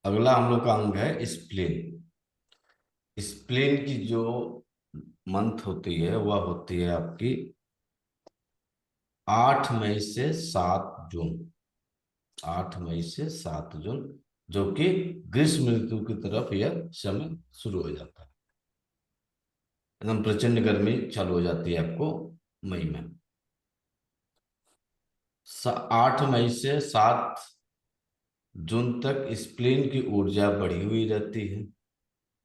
अगला हम लोग का अंग है स्प्लीन। स्प्लीन की जो मंथ होती है वह होती है आपकी 8 मई से 7 जून। 8 मई से 7 जून, जो कि ग्रीष्म ऋतु की तरफ यह समय शुरू हो जाता है। एकदम प्रचंड गर्मी चालू हो जाती है आपको मई में। 8 मई से 7 जून तक स्प्लीन की ऊर्जा बढ़ी हुई रहती है,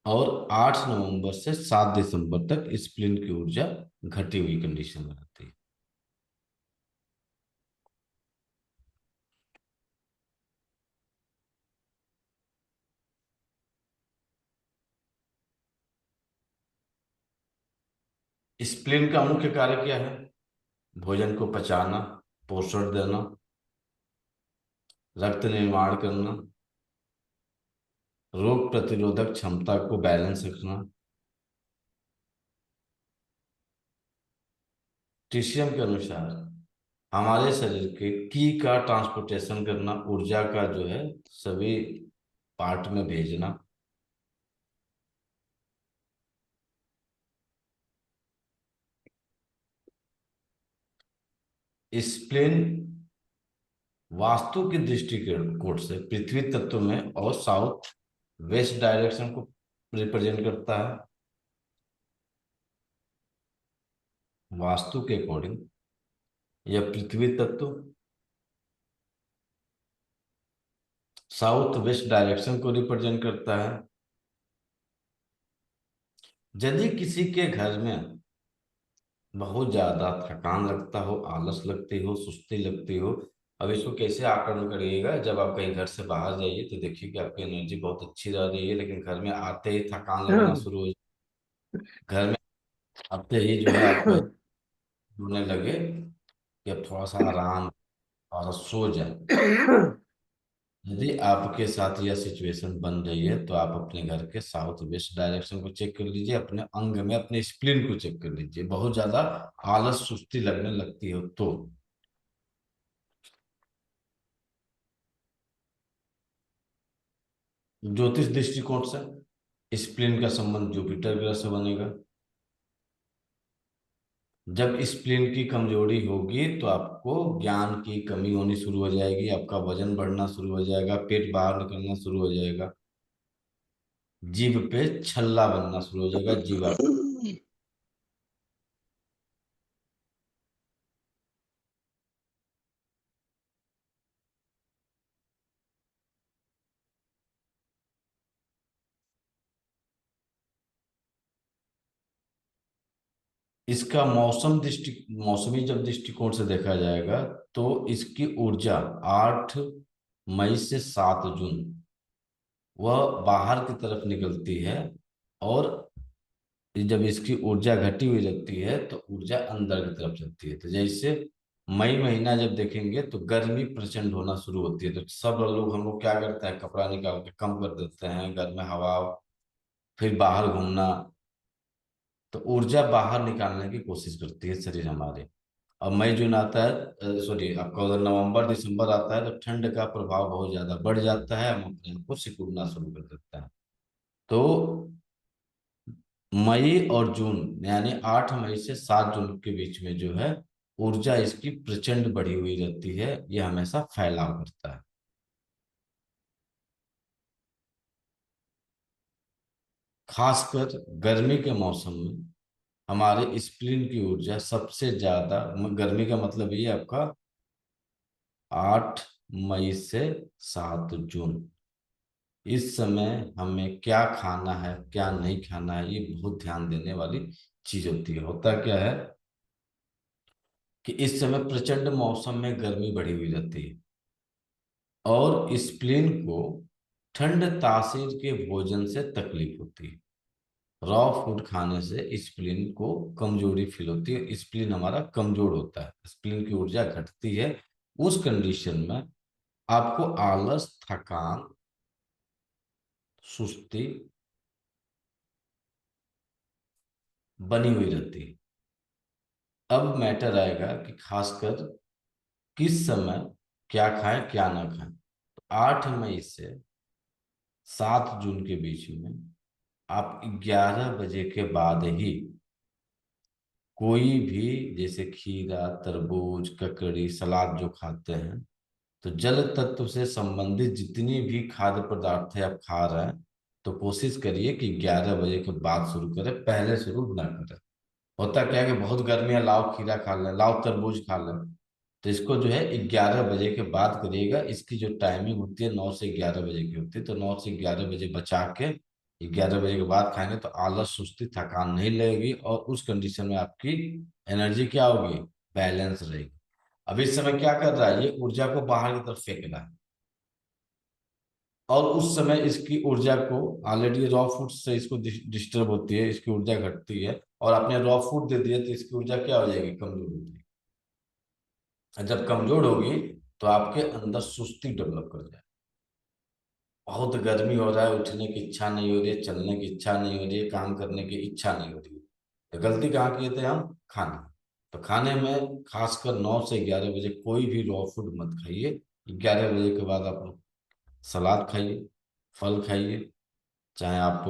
और 8 नवंबर से 7 दिसंबर तक स्प्लीन की ऊर्जा घटी हुई कंडीशन में रहती है। स्प्लीन का मुख्य कार्य क्या है? भोजन को पचाना, पोषण देना, रक्त निर्माण करना, रोग प्रतिरोधक क्षमता को बैलेंस रखना, टीसीएम के अनुसार हमारे शरीर के की का ट्रांसपोर्टेशन करना, ऊर्जा का जो है सभी पार्ट में भेजना। स्प्लीन वास्तु की दृष्टिकोण से पृथ्वी तत्व में और साउथ वेस्ट डायरेक्शन को रिप्रेजेंट करता है। वास्तु के अकॉर्डिंग यह पृथ्वी तत्व साउथ वेस्ट डायरेक्शन को रिप्रेजेंट करता है। यदि किसी के घर में बहुत ज्यादा थकान लगता हो, आलस लगती हो, सुस्ती लगती हो, अब इसको कैसे आकलन करिएगा? जब आप कहीं घर से बाहर जाइए तो देखिए कि आपकी एनर्जी बहुत अच्छी रह रही है, लेकिन घर में आते ही थकान लगना शुरू हो, घर में आते ही जो है आपको होने लगे कि अब थोड़ा सा आराम, थोड़ा सा सो जाए। यदि आपके साथ यह सिचुएशन बन रही है तो आप अपने घर के साउथ वेस्ट डायरेक्शन को चेक कर लीजिए, अपने अंग में अपने स्प्लीन को चेक कर लीजिए। बहुत ज्यादा आलस सुस्ती लगने लगती हो तो ज्योतिष दृष्टिकोण से स्प्लीन का संबंध जुपिटर ग्रह से बनेगा। जब स्प्लीन की कमजोरी होगी तो आपको ज्ञान की कमी होनी शुरू हो जाएगी, आपका वजन बढ़ना शुरू हो जाएगा, पेट बाहर निकलना शुरू हो जाएगा, जीभ पे छल्ला बनना शुरू हो जाएगा, जीभ आप। इसका मौसमी जब दृष्टिकोण से देखा जाएगा तो इसकी ऊर्जा 8 मई से 7 जून वह बाहर की तरफ निकलती है, और जब इसकी ऊर्जा घटी हुई लगती है तो ऊर्जा अंदर की तरफ चलती है। तो जैसे मई महीना जब देखेंगे तो गर्मी प्रचंड होना शुरू होती है, तो सब लोग हम लोग क्या करते हैं, कपड़ा निकाल के कम कर देते हैं, घर में हवा, फिर बाहर घूमना, तो ऊर्जा बाहर निकालने की कोशिश करती है शरीर हमारे। अब मई जून आता है, सॉरी आपका उधर नवंबर दिसंबर आता है तो ठंड का प्रभाव बहुत ज्यादा बढ़ जाता है, हम अपने आप को सिकुड़ना शुरू कर देते हैं। तो मई और जून यानी 8 मई से 7 जून के बीच में जो है ऊर्जा इसकी प्रचंड बढ़ी हुई रहती है, यह हमेशा फैलाव करता है। खासकर गर्मी के मौसम में हमारे स्प्लीन की ऊर्जा सबसे ज्यादा, गर्मी का मतलब ये है आपका 8 मई से 7 जून, इस समय हमें क्या खाना है क्या नहीं खाना है ये बहुत ध्यान देने वाली चीज होती है। होता क्या है कि इस समय प्रचंड मौसम में गर्मी बढ़ी हुई रहती है, और स्प्लीन को ठंड तासीर के भोजन से तकलीफ होती है। रॉ फूड खाने से स्प्लीन को कमजोरी फील होती है, स्प्लीन हमारा कमजोर होता है, स्प्लीन की ऊर्जा घटती है। उस कंडीशन में आपको आलस, थकान, सुस्ती बनी हुई रहती है। अब मैटर आएगा कि खासकर किस समय क्या खाएं क्या ना खाएं। तो 8 मई से 7 जून के बीच में आप 11 बजे के बाद ही कोई भी, जैसे खीरा, तरबूज, ककड़ी, सलाद जो खाते हैं, तो जल तत्व से संबंधित जितनी भी खाद्य पदार्थ है आप खा रहे हैं, तो कोशिश करिए कि 11 बजे के बाद शुरू करें, पहले शुरू ना करें। होता क्या है कि बहुत गर्मी है, लाओ खीरा खा लें, लाओ तरबूज खा लें, तो इसको जो है 11 बजे के बाद करिएगा। इसकी जो टाइमिंग होती है 9 से 11 बजे की होती है, तो 9 से 11 बजे बचा के 11 बजे के बाद खाएंगे तो आलस, सुस्ती, थकान नहीं लगेगी, और उस कंडीशन में आपकी एनर्जी क्या होगी, बैलेंस रहेगी। अब इस समय क्या कर रहा है, ये ऊर्जा को बाहर की तरफ फेंक रहा है, और उस समय इसकी ऊर्जा को, ऑलरेडी रॉ फूड से इसको डिस्टर्ब होती है, इसकी ऊर्जा घटती है, और आपने रॉ फूड दे दिया तो इसकी ऊर्जा क्या हो जाएगी, कमजोर हो जाएगी। और जब कमजोर होगी तो आपके अंदर सुस्ती डेवलप कर जाए। बहुत गर्मी हो रहा है, उठने की इच्छा नहीं हो रही है, चलने की इच्छा नहीं हो रही है, काम करने की इच्छा नहीं हो रही है, तो गलती कहाँ किए थे हम, खाने। तो खाने में खासकर 9 से 11 बजे कोई भी रॉ फूड मत खाइए। 11 बजे के बाद आप सलाद खाइए, फल खाइए, चाहे आप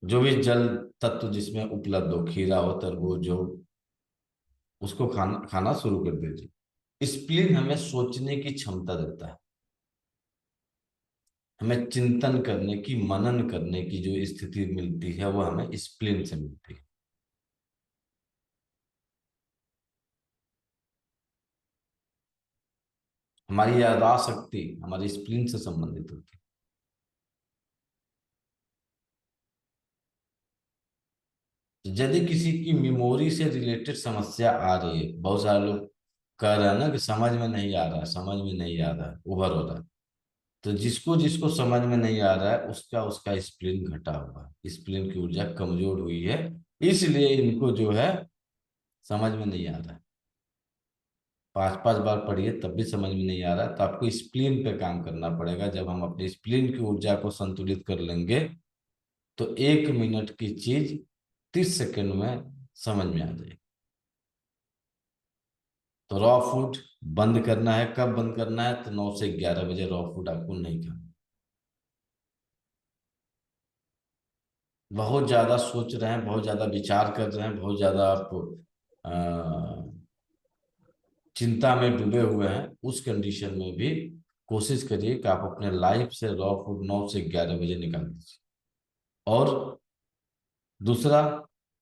जो भी जल तत्व जिसमें उपलब्ध हो, खीरा हो, तरबूज हो, उसको खाना खाना शुरू कर दीजिए। स्प्लीन हमें सोचने की क्षमता देता है, हमें चिंतन करने की, मनन करने की जो स्थिति मिलती है वो हमें स्प्लीन से मिलती है। हमारी याददाश्त शक्ति हमारी स्प्लीन से संबंधित होती है। तो यदि किसी की मेमोरी से रिलेटेड समस्या आ रही है, बहुत सारे लोग कह रहे हैं ना कि समझ में नहीं आ रहा है, समझ में नहीं आ रहा है, उभर हो रहा है, तो जिसको जिसको समझ में नहीं आ रहा है उसका उसका स्प्लीन घटा हुआ है, स्प्लीन की ऊर्जा कमजोर हुई है, इसलिए इनको जो है समझ में नहीं आ रहा है। 5-5 बार पढ़िए तब भी समझ में नहीं आ रहा है, तो आपको स्प्लीन पे काम करना पड़ेगा। जब हम अपने स्प्लीन की ऊर्जा को संतुलित कर लेंगे तो 1 मिनट की चीज 30 सेकंड में समझ में आ जाएगी। तो रॉ फूड बंद करना है, कब बंद करना है, तो 9 से 11 बजे रॉ फूड आपको नहीं खाना। बहुत ज्यादा सोच रहे हैं, बहुत ज्यादा विचार कर रहे हैं, बहुत ज्यादा आप अ, चिंता में डूबे हुए हैं, उस कंडीशन में भी कोशिश करिए कि आप अपने लाइफ से रॉ फूड 9 से 11 बजे निकाल दीजिए। और दूसरा,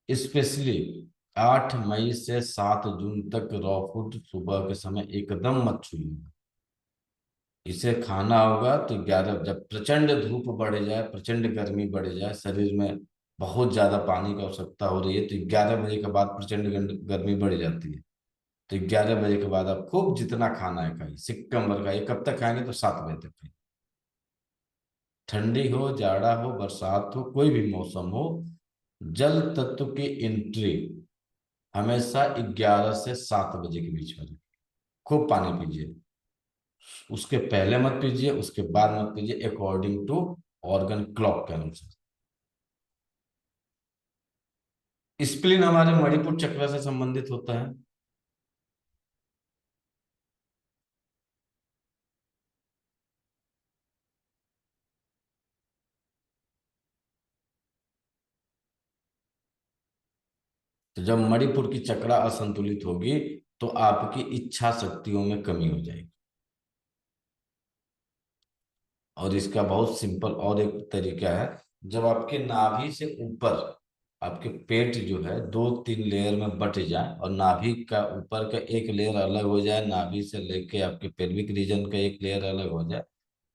स्पेशली 8 मई से 7 जून तक रॉ फूड सुबह के समय एकदम मत छूइए। इसे खाना होगा तो 11, जब प्रचंड धूप बढ़ जाए, प्रचंड गर्मी बढ़ जाए, शरीर में बहुत ज्यादा पानी की आवश्यकता हो रही है, तो 11 बजे के बाद प्रचंड गर्मी बढ़ जाती है। तो 11 बजे के बाद आप खूब जितना खाना है खाइए, सिक्कम भर खाइए। कब तक खाएंगे, तो 7 बजे तक खाइए। ठंडी हो, जाड़ा हो, बरसात हो, कोई भी मौसम हो, जल तत्व की एंट्री हमेशा 11 से 7 बजे के बीच में रहे। खूब पानी पीजिए, उसके पहले मत पीजिए, उसके बाद मत पीजिए, अकॉर्डिंग टू ऑर्गन क्लॉक के अनुसार। स्प्लीन हमारे मणिपुर चक्र से संबंधित होता है। तो जब मणिपुर की चक्रा असंतुलित होगी तो आपकी इच्छा शक्तियों में कमी हो जाएगी। और इसका बहुत सिंपल और एक तरीका है, जब आपके नाभि से ऊपर आपके पेट जो है 2-3 लेयर में बट जाए, और नाभि का ऊपर का एक लेयर अलग हो जाए, नाभि से लेके आपके पेल्विक रीजन का एक लेयर अलग हो जाए,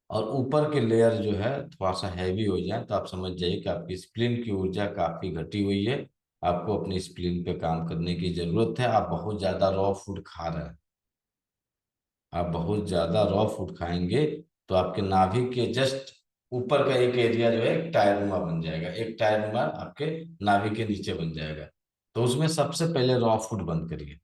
और ऊपर के लेयर जो है थोड़ा सा हैवी हो जाए, तो आप समझ जाइए कि आपकी स्प्लीन की ऊर्जा काफी घटी हुई है। आपको अपनी स्प्लीन पे काम करने की जरूरत है। आप बहुत ज्यादा रॉ फूड खा रहे हैं, आप बहुत ज्यादा रॉ फूड खाएंगे तो आपके नाभि के जस्ट ऊपर का एक एरिया जो है एक टायरनुमा बन जाएगा, एक टायरनुमा आपके नाभि के नीचे बन जाएगा। तो उसमें सबसे पहले रॉ फूड बंद करिए।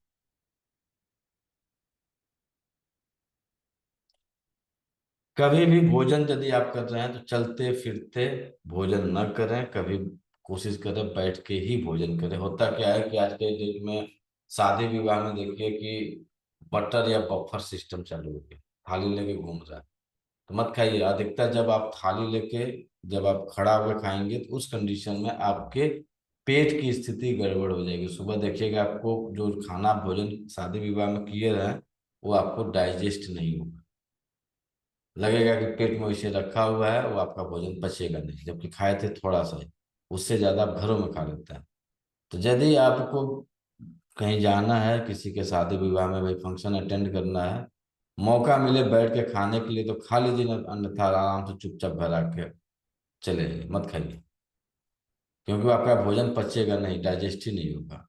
कभी भी भोजन यदि आप कर रहे हैं तो चलते फिरते भोजन न करें, कभी कोशिश करें बैठ के ही भोजन करें। होता क्या है कि आज के डेट में शादी विवाह में देखिए कि बटर या बफर सिस्टम चालू हो गया, थाली लेके घूम रहा है। तो मत खाइए। अधिकतर जब आप थाली लेके, जब आप खड़ा होकर खाएंगे, तो उस कंडीशन में आपके पेट की स्थिति गड़बड़ हो जाएगी। सुबह देखिएगा आपको जो खाना भोजन शादी विवाह में किए रहे, वो आपको डाइजेस्ट नहीं होगा। लगेगा कि पेट में वैसे रखा हुआ है, वो आपका भोजन पचेगा नहीं, जबकि खाए थे थोड़ा सा ही। उससे ज्यादा आप घरों में खा लेते हैं। तो यदि आपको कहीं जाना है, किसी के शादी विवाह में भाई फंक्शन अटेंड करना है, मौका मिले बैठ के खाने के लिए तो खा लीजिए, अन्यथा आराम से चुपचाप घर आके चले जाइए, मत खाइए। क्योंकि वो आपका भोजन पचेगा नहीं, डाइजेस्ट ही नहीं होगा।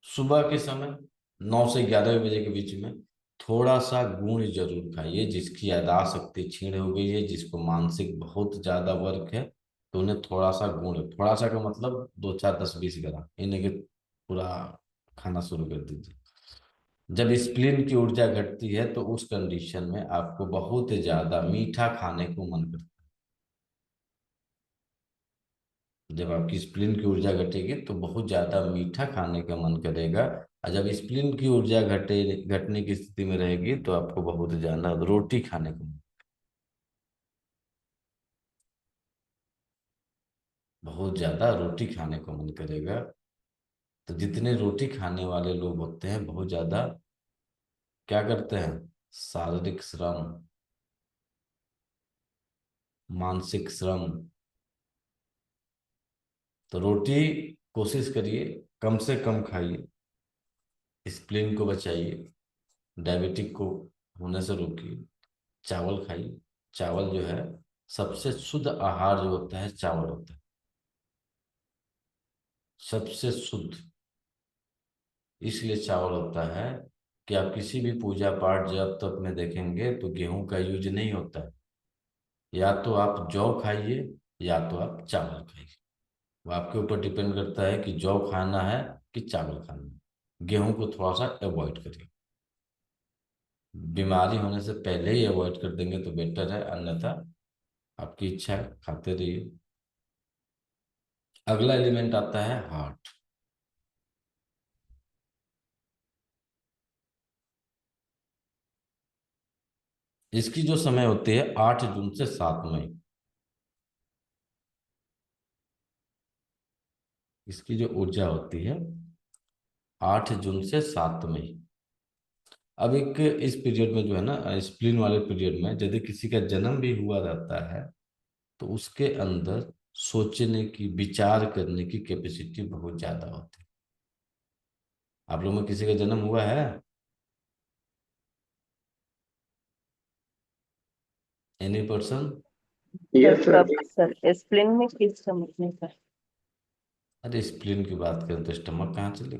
सुबह के समय 9 से 11 बजे के बीच में थोड़ा सा गुड़ जरूर खाइए। जिसकी याददाश्त शक्ति क्षीण हो गई है, जिसको मानसिक बहुत ज्यादा वर्क है, तो उन्हें थोड़ा सा गुड़, थोड़ा सा का मतलब 2 4 10 20 ग्राम, इन्हें के पूरा खाना शुरू कर दीजिए। जब स्प्लीन की ऊर्जा घटती है तो उस कंडीशन में आपको बहुत ज्यादा मीठा खाने को मन करता है। जब आपकी स्प्लीन की ऊर्जा घटेगी तो बहुत ज्यादा मीठा खाने का मन करेगा। और जब स्प्लीन की ऊर्जा घटने की स्थिति में रहेगी तो आपको बहुत ज्यादा रोटी खाने को, बहुत ज्यादा रोटी खाने को मन करेगा। तो जितने रोटी खाने वाले लोग होते हैं, बहुत ज्यादा क्या करते हैं, शारीरिक श्रम, मानसिक श्रम। तो रोटी कोशिश करिए कम से कम खाइए, स्प्लीन को बचाइए, डायबिटिक को होने से रोकिए। चावल खाइए। चावल जो है, सबसे शुद्ध आहार जो होता है चावल होता है, सबसे शुद्ध। इसलिए चावल होता है कि आप किसी भी पूजा पाठ जब तक में देखेंगे तो गेहूं का यूज नहीं होता है। या तो आप जौ खाइए, या तो आप चावल खाइए। वो आपके ऊपर डिपेंड करता है कि जौ खाना है कि चावल खाना है। गेहूं को थोड़ा सा अवॉइड करिए। बीमारी होने से पहले ही अवॉइड कर देंगे तो बेटर है, अन्यथा आपकी इच्छा है खाते रहिए। अगला एलिमेंट आता है हार्ट। इसकी जो समय होती है 8 जून से 7 मई। इसकी जो ऊर्जा होती है 8 जून से 7 मई। अब एक इस पीरियड में जो है ना, स्प्लिन वाले पीरियड में यदि किसी का जन्म भी हुआ रहता है, तो उसके अंदर सोचने की, विचार करने की कैपेसिटी बहुत ज्यादा होती है। आप लोगों में किसी का जन्म हुआ है? Any person? Yes sir. कब सर, स्प्लिन में किस समझने का? अरे स्प्लिन की बात करें तो स्टमक कहाँ चले।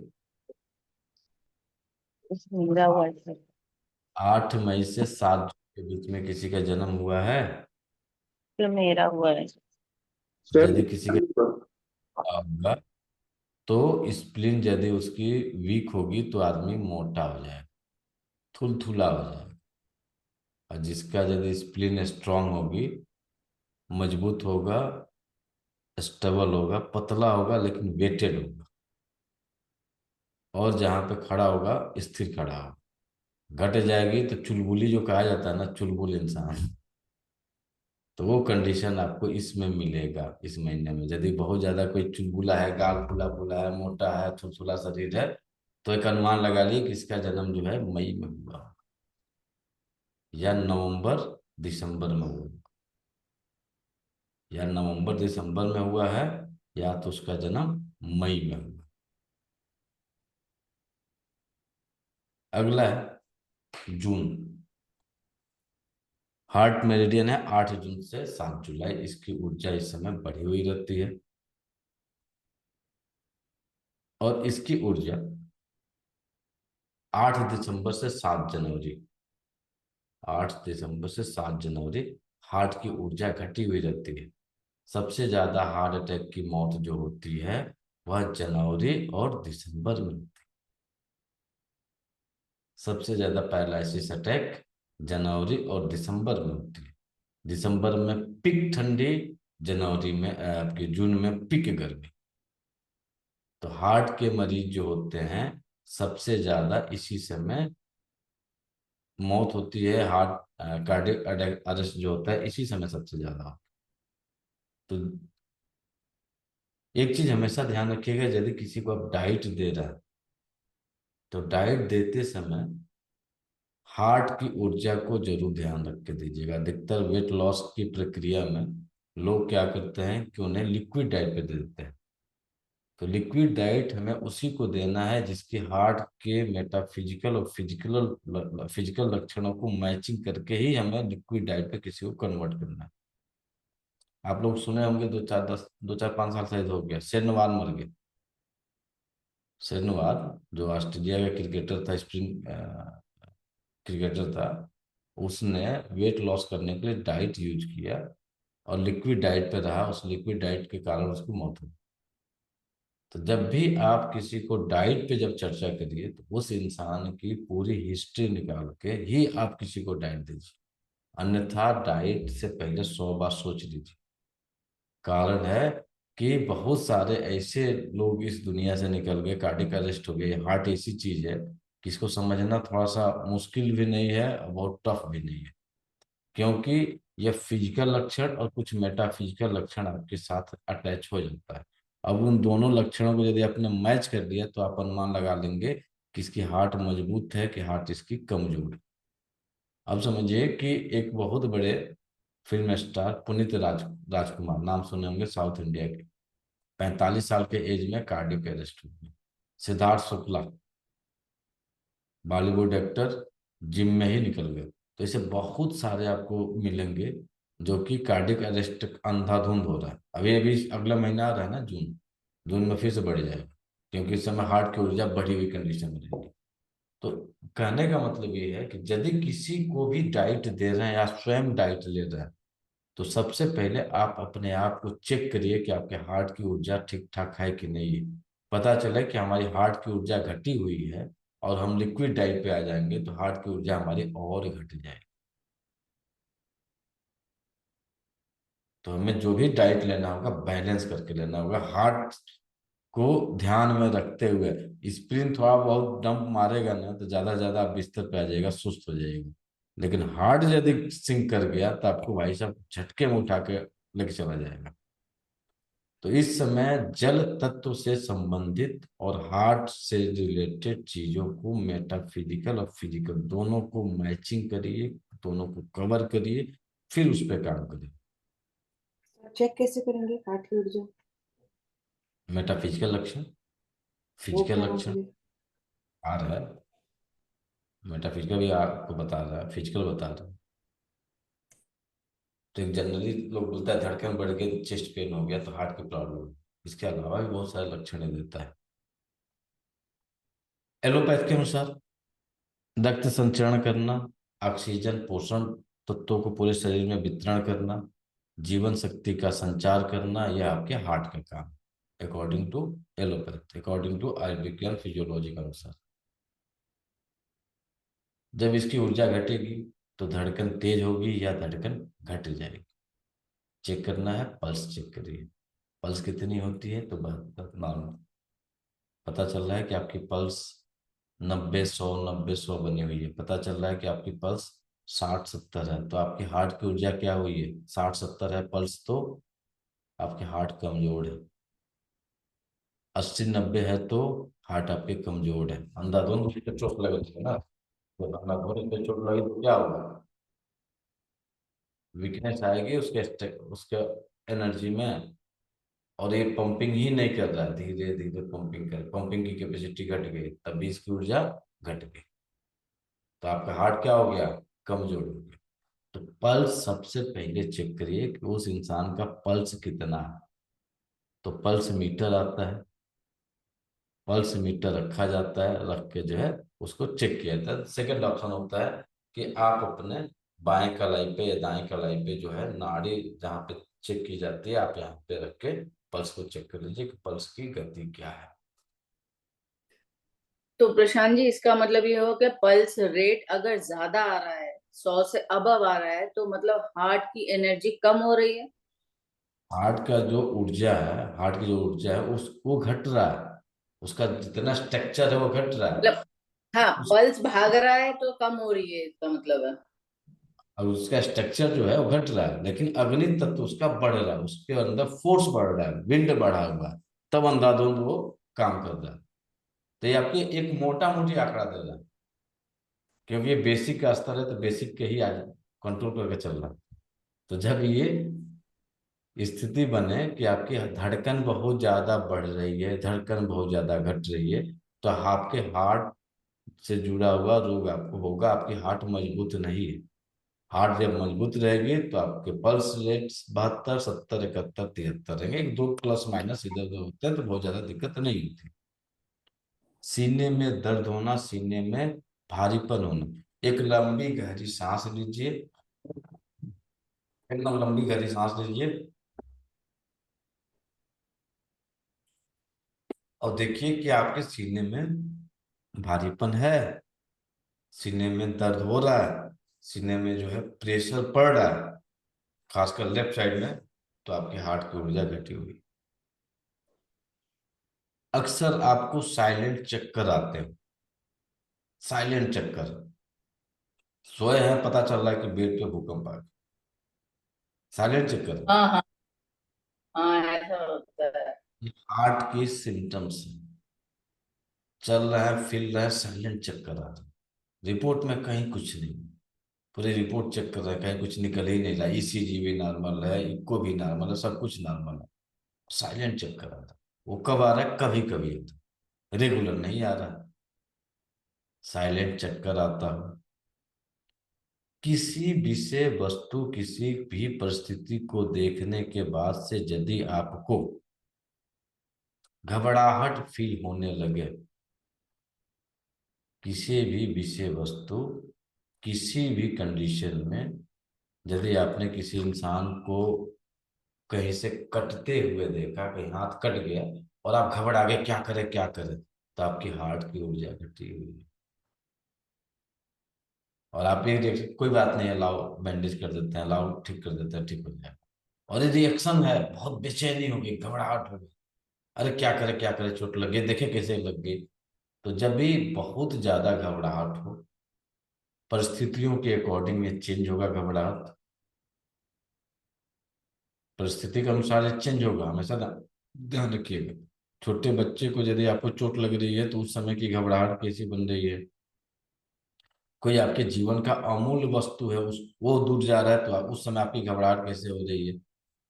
मेरा हुआ है सर। 8 मई से 7 जून के बीच में किसी का जन्म हुआ है? तो मेरा हुआ है। सर यदि किसी का होगा तो स्प्लिन यदि उसकी वीक होगी तो आदमी मोटा हो जाएगा, थुलथुला हो जाएगा। और जिसका यदि स्प्लिन स्ट्रांग होगी, मजबूत होगा, स्टेबल होगा, पतला होगा लेकिन वेटेड होगा, और जहां पे खड़ा होगा स्थिर खड़ा होगा। घट जाएगी तो चुलबुली जो कहा जाता है ना, चुलबुल इंसान, तो वो कंडीशन आपको इसमें मिलेगा इस महीने में। यदि बहुत ज्यादा कोई चुलबुला है, गाल फुला फुला है, मोटा है, थुलथुला शरीर है, तो एक अनुमान लगा लिए कि इसका जन्म जो है मई में हुआ, या नवंबर दिसंबर में हुआ, या नवंबर दिसंबर में हुआ है, या तो उसका जन्म मई में हुआ। अगला है जून। हार्ट मेरिडियन है 8 जून से 7 जुलाई। इसकी ऊर्जा इस समय बढ़ी हुई रहती है, और इसकी ऊर्जा 8 दिसंबर से 7 जनवरी, 8 दिसंबर से 7 जनवरी हार्ट की ऊर्जा घटी हुई रहती है। सबसे ज्यादा हार्ट अटैक की मौत जो होती है वह जनवरी और दिसंबर में। सबसे ज्यादा पैरालिसिस अटैक जनवरी और दिसंबर में होती है। दिसंबर में पिक ठंडी, जनवरी में आपके जून में पिक गर्मी। तो हार्ट के मरीज जो होते हैं सबसे ज्यादा इसी समय मौत होती है हार्ट कार्डियक अरेस्ट जो होता है इसी समय सबसे ज्यादा होता है। तो एक चीज हमेशा ध्यान रखिएगा, यदि किसी को आप डाइट दे रहा है तो डाइट देते समय हार्ट की ऊर्जा को जरूर ध्यान रख के दीजिएगा। अधिकतर वेट लॉस की प्रक्रिया में लोग क्या करते हैं कि उन्हें लिक्विड डाइट पे दे देते हैं। लिक्विड डाइट हमें उसी को देना है जिसकी हार्ट के मेटाफिजिकल और फिजिकल लक्षणों को मैचिंग करके ही हमें लिक्विड डाइट पे किसी को कन्वर्ट करना है। आप लोग सुने होंगे 2 4 5 साल शायद हो गया, शेन मर गए। शेन जो ऑस्ट्रेलिया का क्रिकेटर था, स्पिन क्रिकेटर था, उसने वेट लॉस करने के लिए डाइट यूज किया और लिक्विड डाइट पे रहा। उस लिक्विड डाइट के कारण उसकी मौत हुई। तो जब भी आप किसी को डाइट पे जब चर्चा करिए तो उस इंसान की पूरी हिस्ट्री निकाल के ही आप किसी को डाइट दीजिए, अन्यथा डाइट से पहले 100 बार सोच लीजिए। कारण है कि बहुत सारे ऐसे लोग इस दुनिया से निकल गए, कार्डियक अरेस्ट हो गए। हार्ट ऐसी चीज है कि इसको समझना थोड़ा सा मुश्किल भी नहीं है और बहुत टफ भी नहीं है, क्योंकि यह फिजिकल लक्षण और कुछ मेटाफिजिकल लक्षण आपके साथ अटैच हो जाता है। अब उन दोनों लक्षणों को यदि आपने मैच कर दिया तो आप अनुमान लगा लेंगे कि इसकी हार्ट मजबूत है कि हार्ट इसकी कमजोर है। अब समझिए कि एक बहुत बड़े फिल्म स्टार पुनीत राजकुमार, नाम सुने होंगे, साउथ इंडिया के, 45 साल के एज में कार्डियक अरेस्ट हो गया। सिद्धार्थ शुक्ला, बॉलीवुड एक्टर, जिम में ही निकल गए। तो ऐसे बहुत सारे आपको मिलेंगे जो कि कार्डियक अरेस्ट अंधाधुंध हो रहा है। अभी अभी अगला महीना आ रहा है ना, जून। जून में फिर से बढ़ जाएगा, क्योंकि इस समय हार्ट की ऊर्जा बढ़ी हुई कंडीशन में रहेगी। तो कहने का मतलब ये है कि यदि किसी को भी डाइट दे रहे हैं या स्वयं डाइट ले रहे हैं तो सबसे पहले आप अपने आप को चेक करिए कि आपके हार्ट की ऊर्जा ठीक ठाक है कि नहीं है। पता चले कि हमारी हार्ट की ऊर्जा घटी हुई है और हम लिक्विड डाइट पे आ जाएंगे तो हार्ट की ऊर्जा हमारी और घट जाएगी। तो हमें जो भी डाइट लेना होगा बैलेंस करके लेना होगा, हार्ट को ध्यान में रखते हुए। स्प्रिंट थोड़ा बहुत डंप मारेगा ना तो ज्यादा से ज्यादा आप बिस्तर पे आ जाएगा, सुस्त हो जाएगा। लेकिन हार्ट यदि सिंक कर गया तो आपको भाई साहब झटके में उठा के लेके चला जाएगा। तो इस समय जल तत्व से संबंधित और हार्ट से रिलेटेड चीजों को मेटाफिजिकल और फिजिकल दोनों को मैचिंग करिए, दोनों को कवर करिए, फिर उस पर काम करिए। चेक कैसे करेंगे हार्ट की ऊर्जा? मेटाफिजिकल लक्षण, वो फिजिकल क्या लक्षण होंगे? आ रहा है। मेटाफिजिकल भी आपको बता रहा है, फिजिकल बता रहा है। तो एक जनरली लोग बोलता है धड़कन बढ़ गई, चेस्ट पेन हो गया तो हार्ट की प्रॉब्लम। इसके अलावा भी बहुत सारे लक्षण देता है। एलोपैथ के अनुसार रक्त संचरण करना, ऑक्सीजन पोषण तत्वों को पूरे शरीर में वितरण करना, जीवन शक्ति का संचार करना, यह आपके हार्ट का काम, according to allopath, according to आयुर्विज्ञान फिजियोलॉजी के अनुसार। जब इसकी ऊर्जा घटेगी तो धड़कन तेज होगी या धड़कन घट जाएगी। चेक करना है, पल्स चेक करिए। पल्स कितनी होती है तो 72 नॉर्मल। पता चल रहा है कि आपकी पल्स 90 100 90 100 बनी हुई है। पता चल रहा है कि आपकी पल्स 60 70 है तो आपकी हार्ट की ऊर्जा क्या हुई है, 60 70 है पल्स तो आपके हार्ट कमजोर है। 80 90 है तो हार्ट आपके कमजोर है। अंधाधुंध पे चोट लगी है ना, तो अंधाधुंध पे चोट लगी तो क्या होगा, वीकनेस आएगी उसके एनर्जी में। और ये पंपिंग ही नहीं कर रहा है, धीरे धीरे पंपिंग कर, पंपिंग की कैपेसिटी घट गई तब भी इसकी ऊर्जा घट गई तो आपका हार्ट क्या हो गया, कमजोर हो गया। तो पल्स सबसे पहले चेक करिए कि उस इंसान का पल्स कितना है। तो पल्स मीटर आता है, पल्स मीटर रखा जाता है, रख के जो है उसको चेक किया जाता है। सेकेंड ऑप्शन होता है कि आप अपने बाएं कलाई पे या दाएं कलाई पे जो है नाड़ी जहाँ पे चेक की जाती है, आप यहाँ पे रख के पल्स को चेक कर लीजिए कि पल्स की गति क्या है। तो प्रशांत जी, इसका मतलब ये हो कि पल्स रेट अगर ज्यादा आ रहा है, 100 से अबव आ रहा है, तो मतलब हार्ट की एनर्जी कम हो रही है। हार्ट का जो ऊर्जा है, हार्ट की जो ऊर्जा है उसको घट रहा है, उसका जितना स्ट्रक्चर है वो घट रहा मतलब है। हाँ, पल्स भाग रहा है तो कम हो रही है, इसका मतलब है। और उसका स्ट्रक्चर जो है वो घट रहा है, लेकिन अग्नित तत्व उसका बढ़ रहा है, उसके अंदर फोर्स बढ़ रहा है, विंड बढ़ा हुआ है, तब अंधाधुंध वो काम कर रहा है। तो ये आपके एक मोटा मोटी आंकड़ा दे रहा है, क्योंकि ये बेसिक का स्तर है, तो बेसिक के ही आज कंट्रोल करके चल रहा है। तो जब ये स्थिति बने कि आपकी धड़कन बहुत ज्यादा बढ़ रही है, धड़कन बहुत ज्यादा घट रही है, तो आपके हार्ट से जुड़ा हुआ रोग आपको होगा, आपकी हार्ट मजबूत नहीं है। हार्ट जब मजबूत रहेगी तो आपके पल्स रेट 72, 70, 71, 73 रहेंगे, एक दो प्लस माइनस इधर उधर होते हैं, तो बहुत ज्यादा दिक्कत नहीं होती। सीने में दर्द होना, सीने में भारीपन होना, एक लंबी गहरी सांस लीजिए, एकदम लंबी गहरी सांस लीजिए, और देखिए कि आपके सीने में भारीपन है, सीने में दर्द हो रहा है, सीने में जो है प्रेशर पड़ रहा है, खासकर लेफ्ट साइड में, तो आपके हार्ट की ऊर्जा घटी हुई। अक्सर आपको साइलेंट चक्कर आते हैं, साइलेंट चक्कर, सोए हैं पता चल रहा है कि बेड पे भूकंप आ गया, साइलेंट चक्कर। हाँ हाँ हाँ, ऐसा होता है। ये हार्ट की सिम्टम्स हैं, चल रहा है फिर रहा है, साइलेंट चक्कर आ रहा है, रिपोर्ट में कहीं कुछ नहीं, पूरी रिपोर्ट चेक कर रहा है, कहीं कुछ निकल ही नहीं रहा, ईसीजी भी नॉर्मल है, इको भी नॉर्मल है, सब कुछ नॉर्मल है, साइलेंट चेक कर रहा था। वो कब आ रहा है? कभी कभी आता है, रेगुलर नहीं आ रहा, साइलेंट चक्कर आता हो। किसी विषय वस्तु, किसी भी परिस्थिति को देखने के बाद से यदि आपको घबराहट फील होने लगे, किसी भी विषय वस्तु, किसी भी कंडीशन में, यदि आपने किसी इंसान को कहीं से कटते हुए देखा, कहीं हाथ कट गया और आप घबरा गए, क्या करें क्या करें, तो आपकी हार्ट की ऊर्जा घटी हुई है। और आप ये देख, कोई बात नहीं है, लाओ बैंडेज कर देते हैं, लाओ ठीक कर देते हैं, ठीक हो जाएगा। और ये रिएक्शन है, बहुत बेचैनी हो गई, घबराहट हो गई, अरे क्या करें, चोट लग गई, देखे कैसे लग गई। तो जब भी बहुत ज्यादा घबराहट हो, परिस्थितियों के अकॉर्डिंग ये चेंज होगा घबराहट, परिस्थिति के अनुसार ये चेंज होगा, हमेशा ध्यान रखिएगा। छोटे बच्चे को यदि आपको चोट लग रही है, तो उस समय की घबराहट कैसी बन रही है, कोई आपके जीवन का अमूल्य वस्तु है, उस वो दूर जा रहा है, तो उस समय आपकी घबराहट कैसे हो रही है।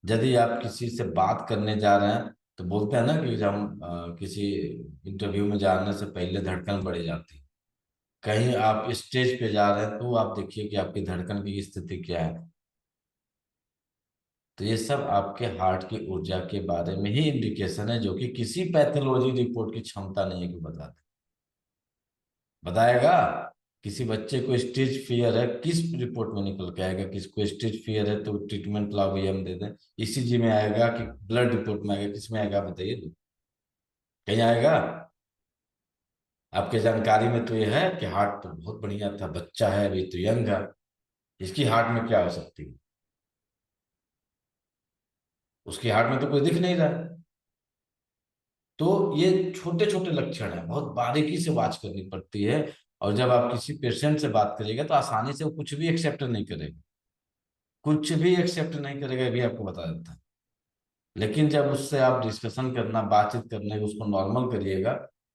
यदि आप किसी से बात करने जा रहे हैं, तो बोलते हैं ना कि जब हम किसी इंटरव्यू में जाने से पहले धड़कन बढ़ जाती है, कहीं आप स्टेज पे जा रहे हैं, तो आप देखिए कि आपकी धड़कन की स्थिति क्या है। तो ये सब आपके हार्ट की ऊर्जा के बारे में ही इंडिकेशन है, जो कि किसी पैथोलॉजी रिपोर्ट की क्षमता नहीं है कि बता दे, बताएगा। किसी बच्चे को स्टेज फियर है, किस रिपोर्ट में निकल के आएगा, किसको स्टेज फियर है तो ट्रीटमेंट लाओ भैया हम दे दें, ईसीजी में आएगा कि ब्लड रिपोर्ट में आएगा, किस में आएगा बताइए तो, कहीं आएगा। आपके जानकारी में तो ये है कि हार्ट तो बहुत बढ़िया था, बच्चा है अभी तो, यंग है, इसकी हार्ट में क्या हो सकती है, उसकी हार्ट में तो कोई दिख नहीं रहा है। तो ये छोटे छोटे लक्षण है, बहुत बारीकी से बात करनी पड़ती है। और जब आप किसी पेशेंट से बात करिएगा, तो आसानी से वो कुछ भी एक्सेप्ट नहीं करेगा, कुछ भी एक्सेप्ट नहीं करेगा, ये भी आपको बता देता है। लेकिन जब उससे आप डिस्कशन करना, बातचीत करने उसको नॉर्मल करिएगा,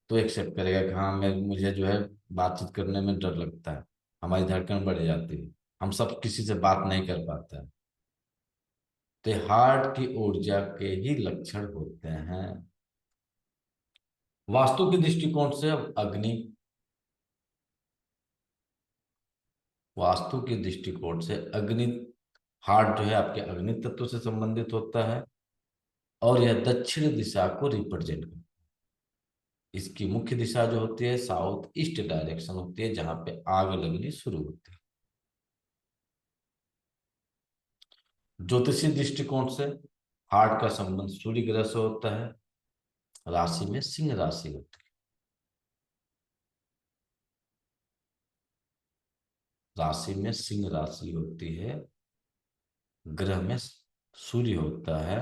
तो एक्सेप्ट करेगा कि हाँ, मैं मुझे जो है बातचीत करने में डर लगता है, हमारी धड़कन बढ़ जाती है, हम सब किसी से बात नहीं कर पाते हैं। तो हार्ट की ऊर्जा के ही लक्षण होते हैं। वास्तु के दृष्टिकोण से अग्नि, वास्तु के दृष्टिकोण से अग्नि, हार्ट जो है आपके अग्नि तत्व से संबंधित होता है, और यह दक्षिण दिशा को रिप्रेजेंट करता है। इसकी मुख्य दिशा जो होती है साउथ ईस्ट डायरेक्शन होती है, जहां पे आग लगनी शुरू होती है। ज्योतिषीय दृष्टिकोण से हार्ट का संबंध सूर्य ग्रह से होता है, राशि में सिंह राशि होती है, राशि में सिंह राशि होती है, ग्रह में सूर्य होता है,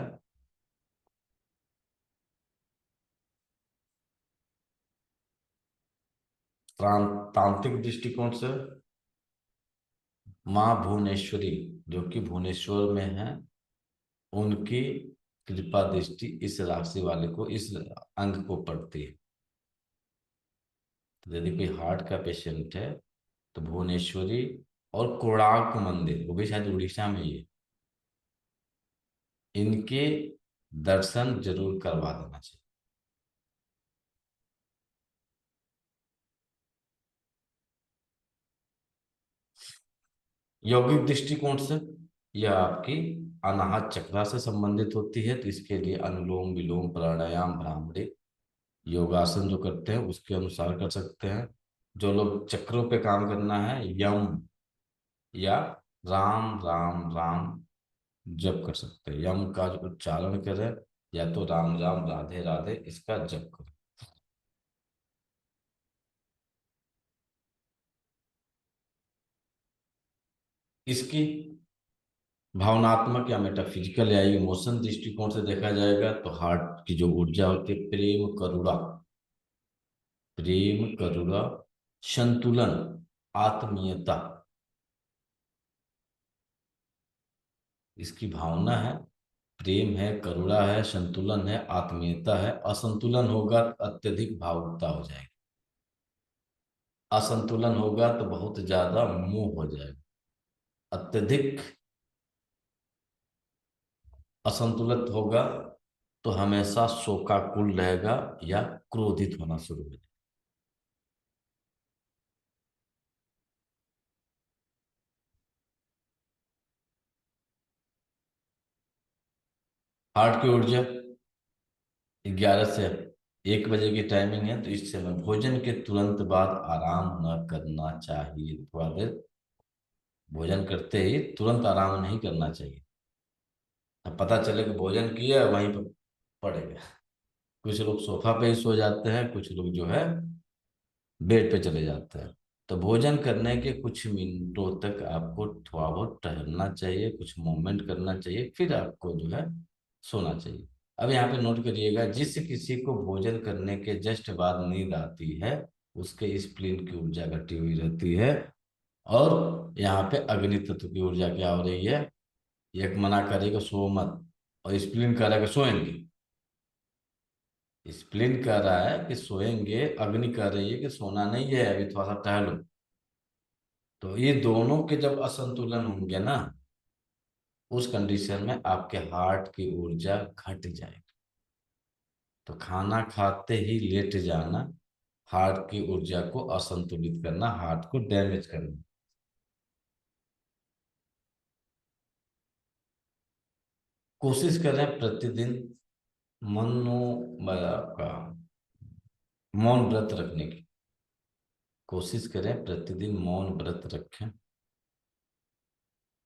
तांत्रिक दृष्टिकोण से माँ भुवनेश्वरी जो कि भुवनेश्वर में है, उनकी कृपा दृष्टि इस राशि वाले को, इस अंग को पड़ती है। तो यदि कोई हार्ट का पेशेंट है तो भुवनेश्वरी और कोणार्क मंदिर, वो भी शायद उड़ीसा में ही है, इनके दर्शन जरूर करवा देना चाहिए। यौगिक दृष्टिकोण से यह आपकी अनाहत चक्रा से संबंधित होती है, तो इसके लिए अनुलोम विलोम प्राणायाम भ्रामरी योगासन जो करते हैं उसके अनुसार कर सकते हैं। जो लोग चक्रों पे काम करना है, यम या राम राम राम जप कर सकते हैं। यम का जो उच्चारण करें या तो राम राम राधे राधे इसका जप करें। इसकी भावनात्मक या मेटाफिजिकल या इमोशन दृष्टिकोण से देखा जाएगा तो हार्ट की जो ऊर्जा होती है, प्रेम करुणा संतुलन आत्मीयता, इसकी भावना है। प्रेम है, करुणा है, संतुलन है, आत्मीयता है। असंतुलन होगा तो अत्यधिक भावुकता हो जाएगी। असंतुलन होगा तो बहुत ज्यादा मोह हो जाएगा। अत्यधिक असंतुलित होगा तो हमेशा शोकाकुल रहेगा या क्रोधित होना शुरू हो जाएगा। हार्ट की ऊर्जा 11 से 1 बजे की टाइमिंग है, तो इस समय भोजन के तुरंत बाद आराम न करना चाहिए। थोड़ा देर भोजन करते ही तुरंत आराम नहीं करना चाहिए। अब पता चले कि भोजन किया वहीं पर पड़े गए। कुछ लोग सोफा पे ही सो जाते हैं, कुछ लोग जो है बेड पे चले जाते हैं। तो भोजन करने के कुछ मिनटों तक आपको थोड़ा बहुत टहलना चाहिए, कुछ मूवमेंट करना चाहिए, फिर आपको जो है सोना चाहिए। अब यहाँ पे नोट करिएगा, जिस किसी को भोजन करने के जस्ट बाद नींद आती है उसके स्प्लीन की ऊर्जा घटी हुई रहती है। और यहाँ पे अग्नि तत्व की ऊर्जा क्या हो रही है, एक मना करेगा सो मत और स्प्लीन कह रहा है कि सोएंगे। स्प्लीन कह रहा है कि सोएंगे, अग्नि कह रही है कि सोना नहीं है, अभी थोड़ा सा टहलो। तो ये दोनों के जब असंतुलन होंगे ना, उस कंडीशन में आपके हार्ट की ऊर्जा घट जाएगी। तो खाना खाते ही लेट जाना हार्ट की ऊर्जा को असंतुलित करना, हार्ट को डैमेज करना। कोशिश करें प्रतिदिन मनो का मौन व्रत रखने की। कोशिश करें प्रतिदिन मौन व्रत रखें,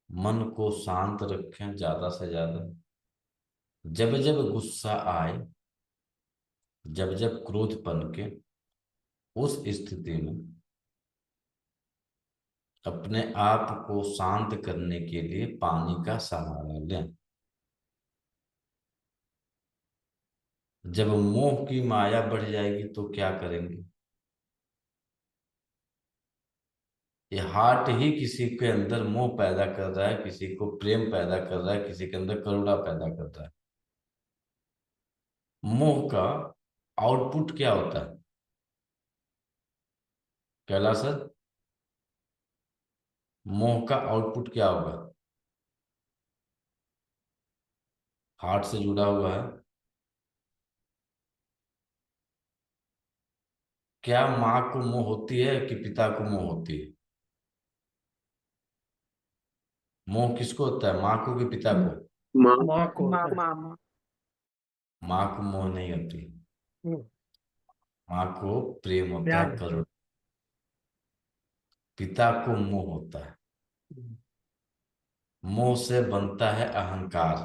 मन को शांत रखें ज्यादा से ज्यादा। जब जब गुस्सा आए, जब जब क्रोध पनके, उस स्थिति में अपने आप को शांत करने के लिए पानी का सहारा लें। जब मोह की माया बढ़ जाएगी तो क्या करेंगे? ये हार्ट ही किसी के अंदर मोह पैदा कर रहा है, किसी को प्रेम पैदा कर रहा है, किसी के अंदर करुणा पैदा कर रहा है। मोह का आउटपुट क्या होता है कैलाश सर? मोह का आउटपुट क्या होगा? हार्ट से जुड़ा हुआ है। क्या माँ को मोह होती है कि पिता को मोह होती है? मोह किसको होता है, माँ को कि पिता को? माँ को होता है। माँ को मोह नहीं होती, हम्म, माँ को प्रेम होता प्यार है, होता है। करुणा। पिता को मोह होता है। हम्म, मोह से बनता है अहंकार।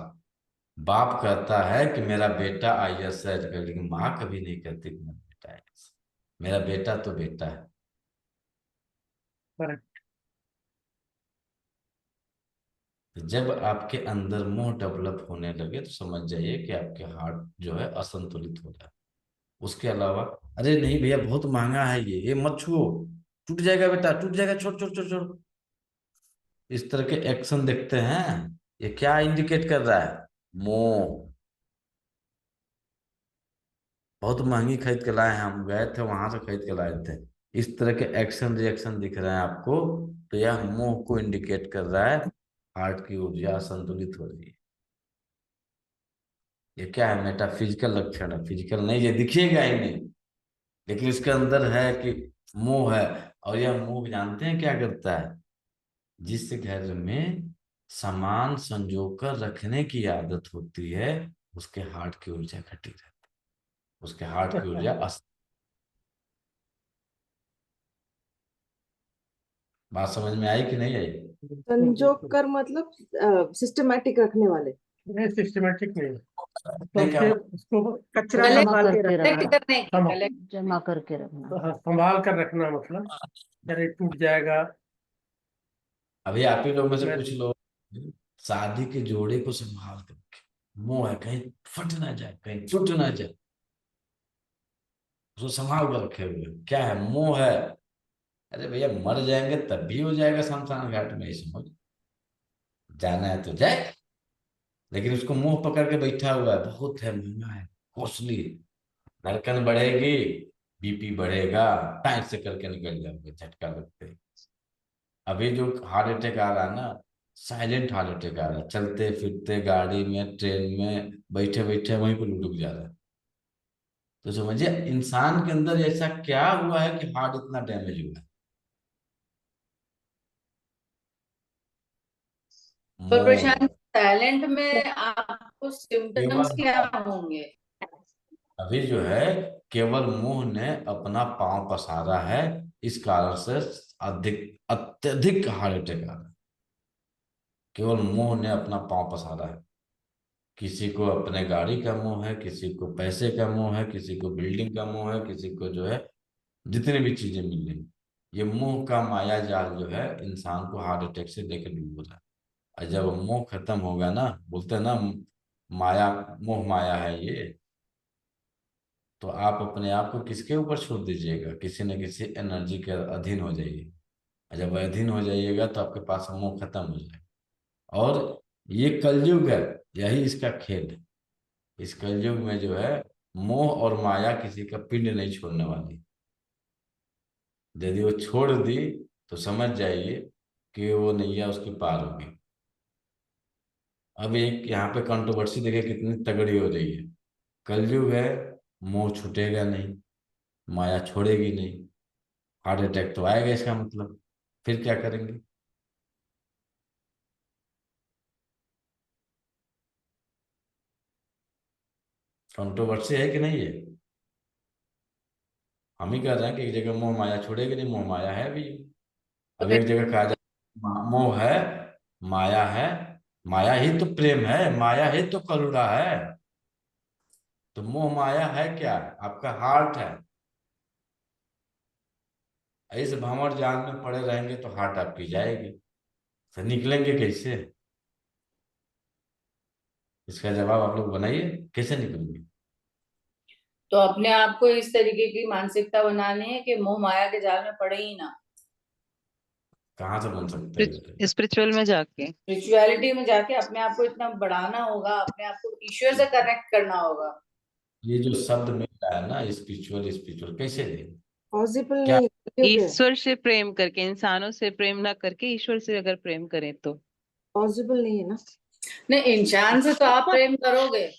बाप कहता है कि मेरा बेटा आईएएस है, लेकिन माँ कभी नहीं कहती कि मेरा बेटा आईएएस। मेरा बेटा तो बेटा है। correct। तो जब आपके अंदर मोह डेवलप होने लगे तो समझ जाइए कि आपके हार्ट जो है असंतुलित हो रहा है। उसके अलावा अरे नहीं भैया बहुत महंगा है ये मत छुओ, टूट जाएगा बेटा, टूट जाएगा, छोड़ छोड़ छोड़ छोड़। इस तरह के एक्शन देखते हैं, ये क्या इंडिकेट कर रहा है? मोह। बहुत महंगी खरीद के लाए हैं, हम गए थे वहां से खरीद के लाए थे। इस तरह के एक्शन रिएक्शन दिख रहे हैं आपको, तो यह मोह को इंडिकेट कर रहा है। हार्ट की ऊर्जा असंतुलित हो रही है। ये क्या है? मेटाफिजिकल लक्षण है, फिजिकल नहीं, ये दिखेगा ही नहीं, लेकिन इसके अंदर है कि मोह है। और यह मोह जानते हैं क्या करता है? जिस घर में सामान संजो कर रखने की आदत होती है, उसके हार्ट की ऊर्जा घटी रहती है, उसके हार्ट की ऊर्जा बात समझ में आई कि नहीं आई? संजोग कर मतलब सिस्टमैटिक रखने वाले। नहीं सिस्टमेटिक नहीं, नहीं क्या तो उसको कचरा कलेक्ट संभाल के करके रखना। कलेक्ट करने की, सम- कलेक्ट। जमा करके रखना। हाँ, संभाल कर रखना मतलब अरे टूट जाएगा। अभी आप ही लोग में से मैं कुछ लोग शादी के जोड़े को संभाल कर रखे, मोह है कहीं फट ना जाए, कहीं टूट ना जाए, उसको संभाल कर रखे हुए हैं। क्या है? मोह है। अरे भैया मर जाएंगे तब भी हो जाएगा शमशान घाट में, इस समझ, जाना है तो जाए, लेकिन उसको मुंह पकड़ के बैठा हुआ है, बहुत है, महंगा है, कॉस्टली, धड़कन बढ़ेगी, बीपी बढ़ेगा, टाइट से करके निकल जाओगे झटका लगते ही। अभी जो हार्ट अटैक आ रहा है ना, साइलेंट हार्ट अटैक आ रहा है, चलते फिरते गाड़ी में, ट्रेन में, बैठे बैठे वहीं पर लुढ़क जा रहा है। तो समझिए इंसान के अंदर ऐसा क्या हुआ है कि हार्ट इतना डैमेज हुआ है? पर मोह। प्रशांत, साइलेंट में आपको सिम्टम्स केवल क्या होंगे? अभी जो है, केवल मुंह ने अपना पांव पसारा है, इस कारण से अधिक अत्यधिक हार्ट अटैक आ रहा है। केवल मुंह ने अपना पांव पसारा है। किसी को अपने गाड़ी का मोह है, किसी को पैसे का मोह है, किसी को बिल्डिंग का मोह है, किसी को जो है जितनी भी चीजें मिल रही, ये मोह का माया जाल जो है इंसान को हार्ट अटैक से लेकर डूब रहा है। और जब मोह खत्म होगा ना, बोलते हैं ना, माया, मोह माया है ये, तो आप अपने आप को किसके ऊपर छोड़ दीजिएगा? किसी न किसी एनर्जी के अधीन हो जाइए। और जब अधीन हो जाइएगा तो आपके पास मोह खत्म हो जाएगा। और ये कलयुग है, यही इसका खेल है। इस कलयुग में जो है, मोह और माया किसी का पिंड नहीं छोड़ने वाली। यदि वो छोड़ दी तो समझ जाइए कि वो नैया उसकी पार होगी। अब एक यहाँ पे कंट्रोवर्सी देखिए कितनी तगड़ी हो रही है। कलयुग है, मोह छूटेगा नहीं, माया छोड़ेगी नहीं, हार्ट अटैक तो आएगा, इसका मतलब फिर क्या करेंगे? कंट्रोवर्सी है कि नहीं है? हम ही कह रहे हैं कि एक जगह मोह माया छोड़ेगी नहीं, मोह माया है भी। तो अब फिर एक जगह कहा जाए मोह है, माया है, माया ही तो प्रेम है, माया ही तो करुणा है। तो मोह माया है क्या? आपका हार्ट है। इस भंवर जाल में पड़े रहेंगे तो हार्ट आपकी जाएगी, तो निकलेंगे कैसे? इसका जवाब आप लोग बनाइए, कैसे निकलेंगे? तो अपने आप को इस तरीके की मानसिकता बनानी है कि मोह माया के जाल में पड़े ही ना। कहाँ से बन सकते हैं बताइए? स्पिरिचुअल में जाके। स्पिरिचुअलिटी में जाके अपने आप को इतना बढ़ाना होगा, अपने आप को ईश्वर से कनेक्ट करना होगा। ये जो शब्द मिल रहा है ना, स्पिरिचुअल स्पिरिचुअल, कैसे दे? पॉसिबल क्या? नहीं, कलयुग है। ईश्वर से प्रेम करके, इंसानों से प्रेम ना करके ईश्वर से अगर प्रेम करें तो। पॉसिबल नहीं है ना। नहीं, इंसान से तो आप प्रेम करोगे,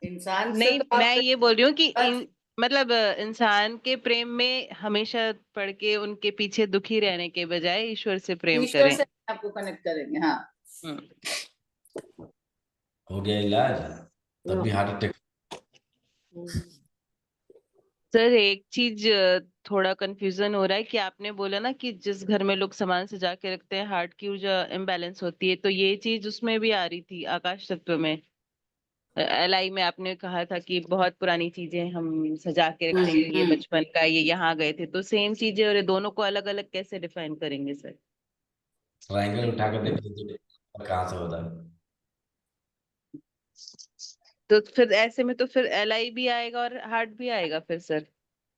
इंसान से नहीं, तो आप मैं ये बोल रही हूँ कि बस मतलब इंसान के प्रेम में हमेशा पड़ के उनके पीछे दुखी रहने के बजाय ईश्वर से प्रेम ईश्वर करें। से आपको कनेक्ट करेंगे। हाँ, हम्म। हो गया इलाज? तब नो। भी हार्ट अटैक। सर एक चीज थोड़ा कंफ्यूजन हो रहा है कि आपने बोला ना कि जिस घर में लोग सामान सजा के रखते हैं हार्ट की ऊर्जा इम्बैलेंस होती है, तो ये चीज उसमें भी आ रही थी आकाश तत्व में। एलआई में आपने कहा था कि बहुत पुरानी चीजें हम सजा के रखेंगे, ये बचपन का, ये यहाँ गए थे, तो सेम चीजें और ये दोनों को अलग अलग कैसे डिफाइन करेंगे सर? ट्रायंगल उठा कर देख लीजिए कहाँ से होता है। तो फिर ऐसे में तो फिर LI भी आएगा और हार्ट भी आएगा फिर सर।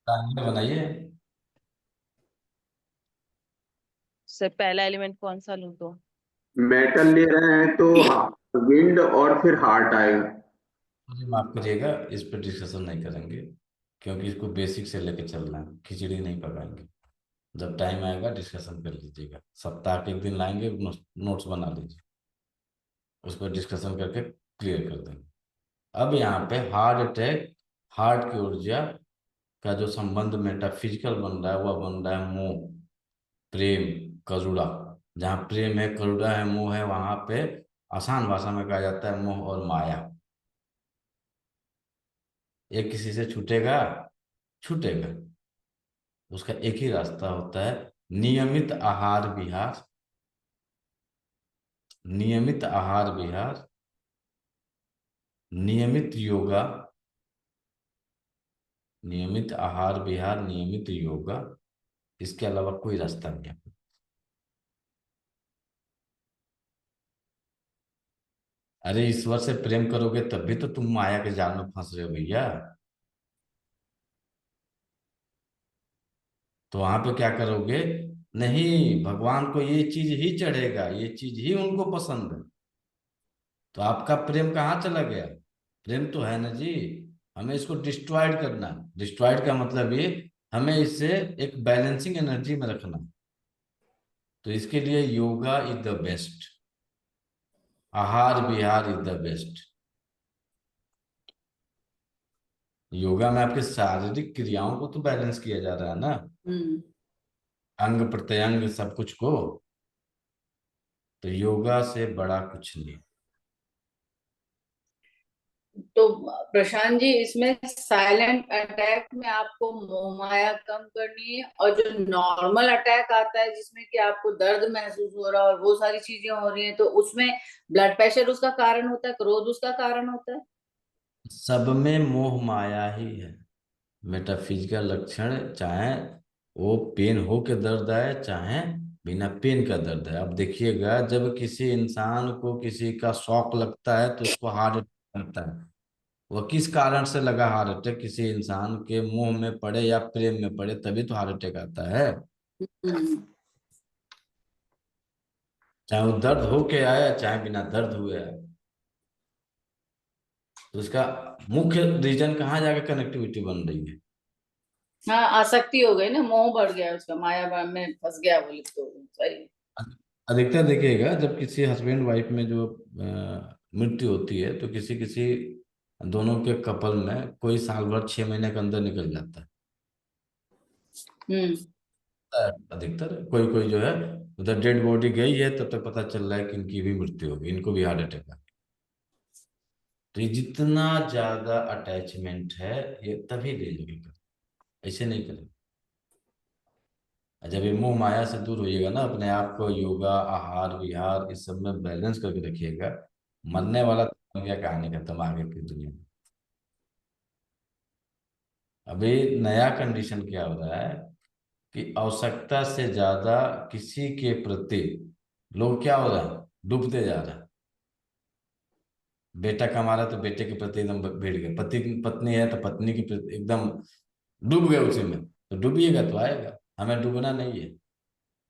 टाइमर बनाइए। सर पहला एलिमेंट कौन सा लूँ तो? मेटल ले रहे हैं तो विंड और फिर हार्ट आएगा। मुझे माफ करिएगा, इस पर डिस्कशन नहीं करेंगे, क्योंकि इसको बेसिक से लेके चलना है, खिचड़ी नहीं पकाएंगे। जब टाइम आएगा डिस्कशन कर लीजिएगा, सप्ताह के एक दिन लाएंगे, नोट्स बना लीजिए, उस पर डिस्कशन करके क्लियर कर देंगे। अब यहाँ पे हार्ट अटैक, हार्ट की ऊर्जा का जो संबंध मेटाफिजिकल बन रहा है, वह बन रहा है मोह, प्रेम, करुणा। जहाँ प्रेम है, करुणा है, मोह है, वहां पे आसान भाषा में कहा जाता है मोह और माया। एक किसी से छूटेगा, छूटेगा, उसका एक ही रास्ता होता है, नियमित आहार विहार। नियमित आहार विहार, नियमित योगा, नियमित आहार विहार, नियमित योगा, इसके अलावा कोई रास्ता नहीं है। अरे ईश्वर से प्रेम करोगे तब भी तो तुम माया के जाल में फंस रहे हो भैया। तो वहां पे क्या करोगे? नहीं, भगवान को ये चीज ही चढ़ेगा, ये चीज ही उनको पसंद है। तो आपका प्रेम कहाँ चला गया? प्रेम तो है ना जी, हमें इसको डिस्ट्रॉयड करना है। डिस्ट्रॉयड का मतलब ये, हमें इसे एक बैलेंसिंग एनर्जी में रखना है। तो इसके लिए योगा इज द बेस्ट, आहार विहार इज द बेस्ट। योगा में आपके शारीरिक क्रियाओं को तो बैलेंस किया जा रहा है ना, हम्म। अंग प्रत्यंग सब कुछ को। तो योगा से बड़ा कुछ नहीं। तो प्रशांत जी, इसमें साइलेंट अटैक में आपको मोह माया कम करनी है, और जो नॉर्मल अटैक आता है जिसमें कि आपको दर्द महसूस हो रहा है और वो सारी चीजें हो रही हैं, तो उसमें ब्लड प्रेशर उसका कारण होता है, क्रोध उसका कारण होता है। सब में मोह माया ही है। मेटाफिजिकल लक्षण, चाहे वो पेन हो के दर्द आए, चाहे बिना पेन का दर्द है। अब देखिएगा, जब किसी इंसान को किसी का शौक लगता है तो उसको हार्ट अटैक लगता है। वह किस कारण से लगा हार्ट अटैक? किसी इंसान के मोह में पड़े या प्रेम में पड़े, तभी तो हार्ट अटैक आता है। हम्म। चाहे वो दर्द हो के आया, चाहे बिना दर्द हुए आए। तो इसका मुख्य रीजन कहाँ जाके कनेक्टिविटी बन रही है? हाँ, आसक्ति हो गई ना, मोह बढ़ गया उसका, माया में फंस गया, बोले तो सही। अधिकतर देखिएगा, जब किसी हस्बैंड वाइफ में जो मृत्यु होती है, तो किसी किसी दोनों के कपल में कोई साल भर 6 महीने के अंदर निकल जाता हम्म। है। अधिकतर कोई कोई जो है, उधर डेड बॉडी गई है तब तक पता चल रहा है कि इनकी भी मृत्यु होगी, इनको भी हार्ट अटैक आ गया। तो ये जितना ज्यादा अटैचमेंट है, ये तभी ले लगेगा, ऐसे नहीं करेगा। जब ये मोह माया से दूर होइएगा ना, अपने आप को योगा, आहार विहार इस सब में बैलेंस करके रखिएगा, मरने वाला तो क्या, कहानी खत्म आगे की दुनिया में। अभी नया कंडीशन क्या हो रहा है कि आवश्यकता से ज्यादा किसी के प्रति लोग क्या हो रहा है, डूबते जा रहा है। बेटा कमा रहा है तो बेटे के प्रति एकदम भिड़ गए, पति पत्नी है तो पत्नी के प्रति एकदम डूब गए उसी में। तो डूबिएगा तो आएगा, हमें डूबना नहीं है।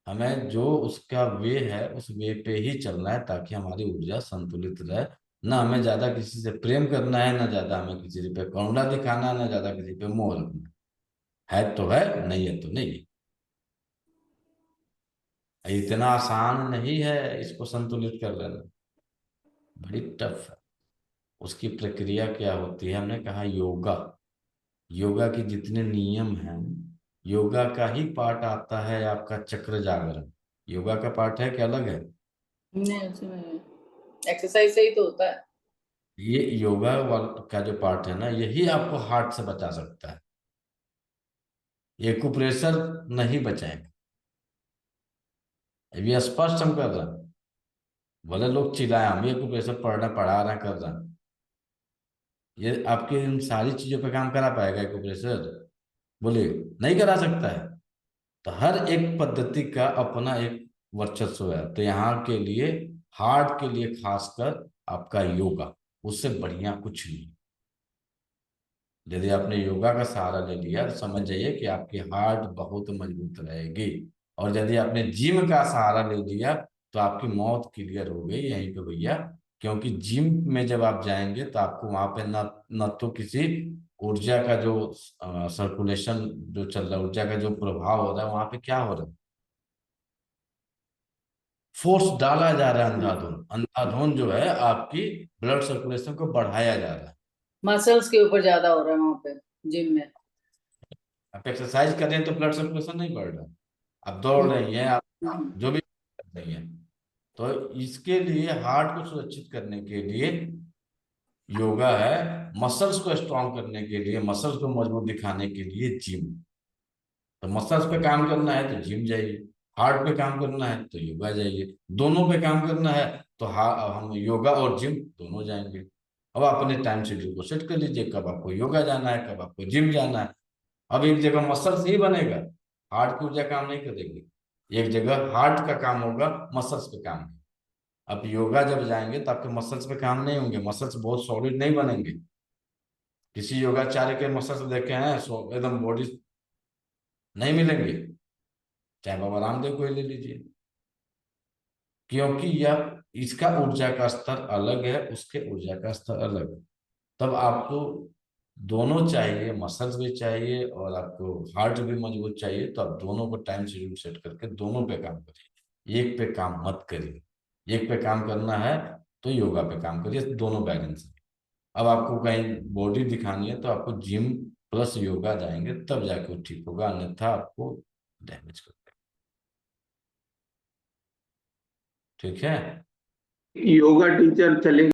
हमें जो उसका वे है उस वे पे ही चलना है, ताकि हमारी ऊर्जा संतुलित रहे। ना हमें ज्यादा किसी से प्रेम करना है, ना ज्यादा हमें किसी पे करुणा दिखाना है, ना ज्यादा किसी पे मोह रखना है तो है, नहीं है तो नहीं है। इतना आसान नहीं है इसको संतुलित कर लेना, बड़ी टफ है। उसकी प्रक्रिया क्या होती है? हमने कहा योगा। योगा के जितने नियम हैं, योगा का ही पार्ट आता है आपका चक्र जागरण। योगा का पार्ट है कि अलग है? नहीं, उसमें एक्सरसाइज से ही तो होता है। ये योगा का जो पार्ट है ना, यही आपको हार्ट से बचा सकता है। ये कुप्रेशर नहीं बचाएगा। ये स्पष्ट हम कर रहे हैं, भले लोग चिल्लाए, हम ये कुप्रेशर पढ़ना पढ़ा रहे हैं, कर रहे हैं। ये आपकी इन सारी चीजों पे काम करा पाएगा कुप्रेशर? बोलिए, नहीं करा सकता है। तो हर एक पद्धति का अपना एक वर्चस्व है। तो यहाँ के लिए, हार्ट के लिए खासकर आपका योगा, उससे बढ़िया कुछ नहीं। यदि आपने योगा का सहारा ले लिया तो समझ जाइए कि आपकी हार्ट बहुत मजबूत रहेगी। और यदि आपने जिम का सहारा ले लिया तो आपकी मौत क्लियर हो गई यहीं पे भैया। क्योंकि जिम में जब आप जाएंगे तो आपको वहां पे न न तो किसी ऊर्जा का जो सर्कुलेशन जो चल रहा है, ऊर्जा का जो प्रभाव हो रहा है, वहां पे क्या हो रहा है, फोर्स डाला जा रहा है अंधाधुन। अंधाधुन जो है आपकी ब्लड सर्कुलेशन को बढ़ाया जा रहा है। मसल्स के ऊपर ज्यादा हो रहा है वहां पे जिम में। आप एक्सरसाइज कर रहे हैं तो ब्लड सर्कुलेशन नहीं बढ़ रहा, आप दौड़ रही हैं, आप जो भी कर रही हैं। तो इसके लिए हार्ट को सुरक्षित करने के लिए योगा है, मसल्स को स्ट्रांग करने के लिए, मसल्स को मजबूत दिखाने के लिए जिम। तो मसल्स पे काम करना है तो जिम जाइए, हार्ट पे काम करना है तो योगा जाइए, दोनों पे काम करना है तो हम योगा और जिम दोनों जाएंगे। अब आप अपने टाइम शेड्यूल को सेट कर लीजिए, कब आपको योगा जाना है, कब आपको जिम जाना है। अब एक जगह मसल्स ही बनेगा, हार्ट की ऊर्जा काम नहीं करेगी। एक जगह हार्ट का काम होगा, मसल्स पे काम होगा। अब योगा जब जाएंगे तो आपके मसल्स पे काम नहीं होंगे, मसल्स बहुत सॉलिड नहीं बनेंगे। किसी योगाचार्य के मसल्स देखे हैं एकदम बॉडी नहीं मिलेंगे, चाहे बाबा रामदेव को ही ले लीजिए। क्योंकि यह इसका ऊर्जा का स्तर अलग है, उसके ऊर्जा का स्तर अलग है। तब आपको दोनों चाहिए, मसल्स भी चाहिए और आपको हार्ट भी मजबूत चाहिए। तो आप दोनों को टाइम शेड्यूल सेट करके दोनों पे काम करिए, एक पे काम मत करिए। एक पे काम करना है तो योगा पे काम करिए, दोनों बैलेंस है। अब आपको कहीं बॉडी दिखानी है तो आपको जिम प्लस योगा जाएंगे तब जाके वो ठीक होगा, अन्यथा आपको डैमेज कर देगा। ठीक है। योगा टीचर चले